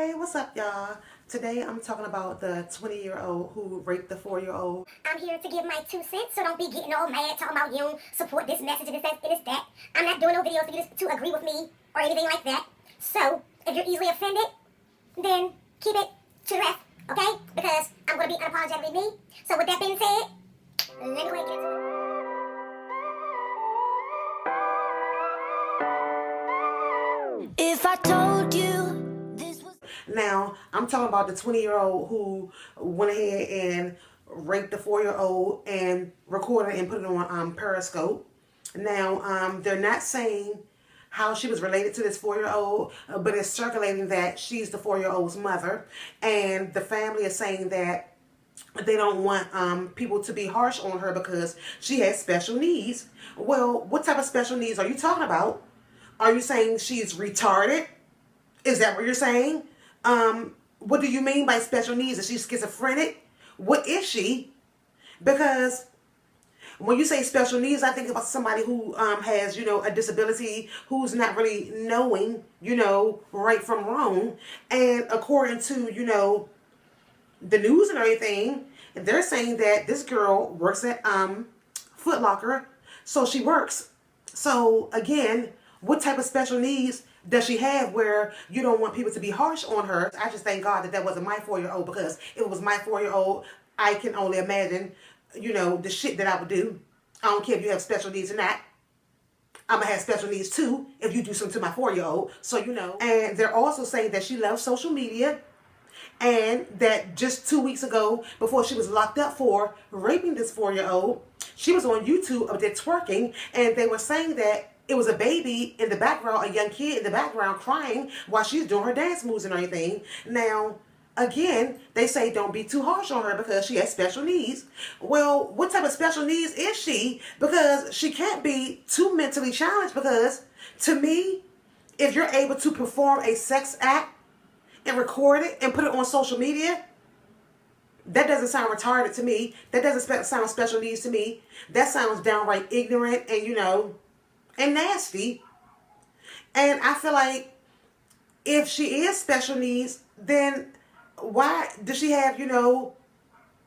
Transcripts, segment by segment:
Hey, what's up, y'all? Today I'm talking about the 20-year-old who raped the 4-year-old. I'm here to give my 2 cents, so don't be getting all mad talking about you don't support this message and this that. I'm not doing no videos for you to agree with me or anything like that. So, if you're easily offended, then keep it to the rest, okay? Because I'm going to be unapologetically me. So with that being said, let me go ahead and get into it. If I told you this was... Now, I'm talking about the 20-year-old who went ahead and raped the 4-year-old and recorded and put it on Periscope. Now, they're not saying how she was related to this 4-year-old, but it's circulating that she's the 4-year-old's mother. And the family is saying that they don't want people to be harsh on her because she has special needs. Well, what type of special needs are you talking about? Are you saying she's retarded? Is that what you're saying? What do you mean by special needs? Is she schizophrenic? What is she? Because when you say special needs, I think about somebody who has, a disability, who's not really knowing, right from wrong. And according to, the news and everything, they're saying that this girl works at Foot Locker, so she works. So again, what type of special needs does she have where you don't want people to be harsh on her? I just thank God that wasn't my 4-year-old, because if it was my 4-year-old, I can only imagine, the shit that I would do. I don't care if you have special needs or not. I'm going to have special needs too if you do something to my 4-year-old. So, And they're also saying that she loves social media, and that just 2 weeks ago, before she was locked up for raping this 4-year-old, she was on YouTube up there twerking, and they were saying that it was a baby in the background, a young kid in the background crying while she's doing her dance moves and everything. Now, again, they say don't be too harsh on her because she has special needs. Well, what type of special needs is she? Because she can't be too mentally challenged, because to me, if you're able to perform a sex act and record it and put it on social media, that doesn't sound retarded to me. That doesn't sound special needs to me. That sounds downright ignorant and, and nasty. And I feel like if she is special needs, then why does she have,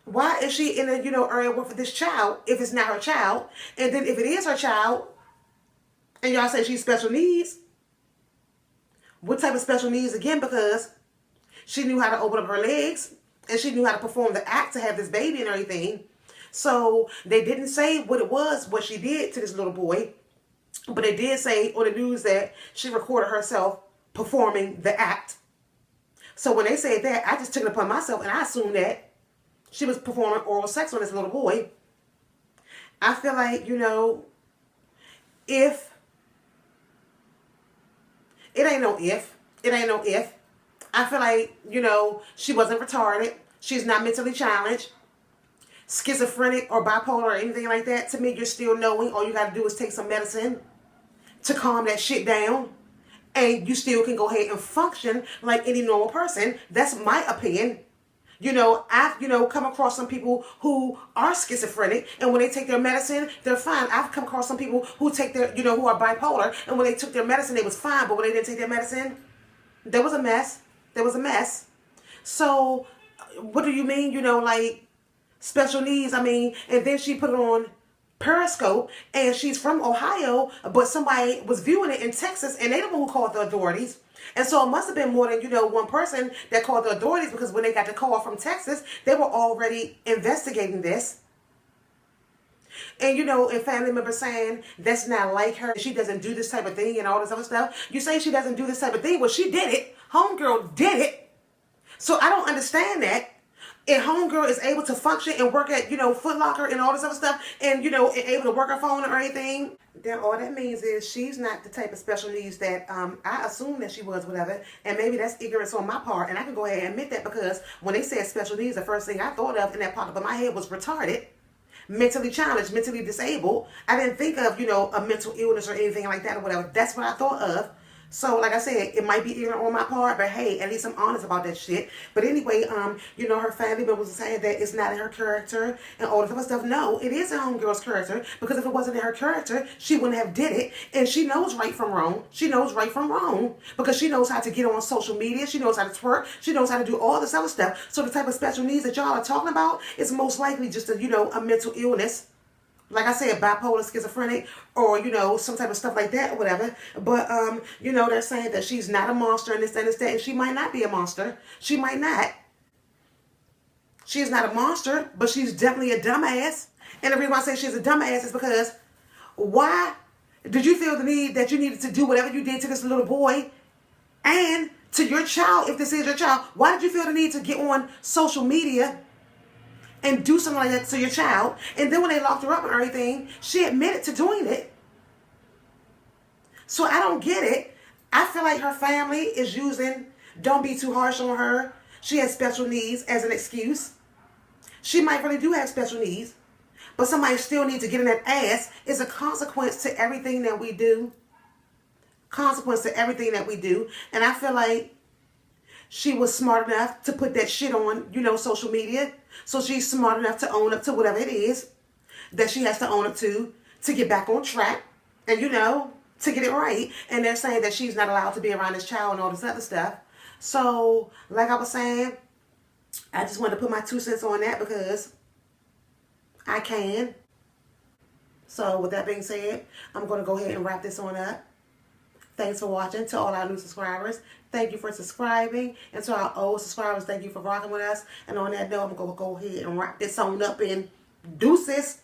why is she in a, area with this child if it's not her child? And then if it is her child, and y'all say she's special needs, what type of special needs again? Because she knew how to open up her legs, and she knew how to perform the act to have this baby and everything. So they didn't say what it was, what she did to this little boy. But they did say on the news that she recorded herself performing the act. So when they said that, I just took it upon myself and I assumed that she was performing oral sex on this little boy. I feel like, if, it ain't no if. I feel like, she wasn't retarded. She's not mentally challenged, schizophrenic or bipolar or anything like that. To me, you're still knowing. All you got to do is take some medicine to calm that shit down, and you still can go ahead and function like any normal person. That's my opinion. I've, come across some people who are schizophrenic, and when they take their medicine, they're fine. I've come across some people who take their, who are bipolar, and when they took their medicine, they was fine, but when they didn't take their medicine, there was a mess. There was a mess. So, what do you mean, like, special needs? I mean, and then she put it on Periscope, and she's from Ohio, but somebody was viewing it in Texas, and they the one who called the authorities. And so it must have been more than, one person that called the authorities, because when they got the call from Texas, they were already investigating this. And, and family members saying that's not like her. She doesn't do this type of thing and all this other stuff. You say she doesn't do this type of thing. Well, she did it. Homegirl did it. So I don't understand that. If homegirl is able to function and work at, Foot Locker and all this other stuff, and, and able to work her phone or anything, then all that means is she's not the type of special needs that I assumed that she was, whatever. And maybe that's ignorance on my part. And I can go ahead and admit that, because when they said special needs, the first thing I thought of and that popped up in my head was retarded, mentally challenged, mentally disabled. I didn't think of, a mental illness or anything like that or whatever. That's what I thought of. So, like I said, it might be ignorant on my part, but hey, at least I'm honest about that shit. But anyway, you know, her family members were saying that it's not in her character and all this other stuff. No, it is in homegirl's character, because if it wasn't in her character, she wouldn't have did it. And she knows right from wrong. She knows right from wrong, because she knows how to get on social media. She knows how to twerk. She knows how to do all this other stuff. So the type of special needs that y'all are talking about is most likely just a, you know, a mental illness. Like I said, bipolar, schizophrenic, or, you know, some type of stuff like that or whatever. But, you know, they're saying that she's not a monster and this and this, that, and she might not be a monster. She might not. She is not a monster, but she's definitely a dumbass. And the reason why I say she's a dumbass is because why did you feel the need that you needed to do whatever you did to this little boy and to your child, if this is your child? Why did you feel the need to get on social media and do something like that to your child? And then when they locked her up and everything, she admitted to doing it. So I don't get it. I feel like her family is using don't be too harsh on her, she has special needs, as an excuse. She might really do have special needs, but somebody still needs to get in that ass. Is a consequence to everything that we do. Consequence to everything that we do. And I feel like she was smart enough to put that shit on, you know, social media. So she's smart enough to own up to whatever it is that she has to own up to get back on track and, you know, to get it right. And they're saying that she's not allowed to be around this child and all this other stuff. So, like I was saying, I just wanted to put my 2 cents on that because I can. So, with that being said, I'm going to go ahead and wrap this on up. Thanks for watching. To all our new subscribers, thank you for subscribing. And to our old subscribers, thank you for rocking with us. And on that note, I'm going to go ahead and wrap this on up in deuces.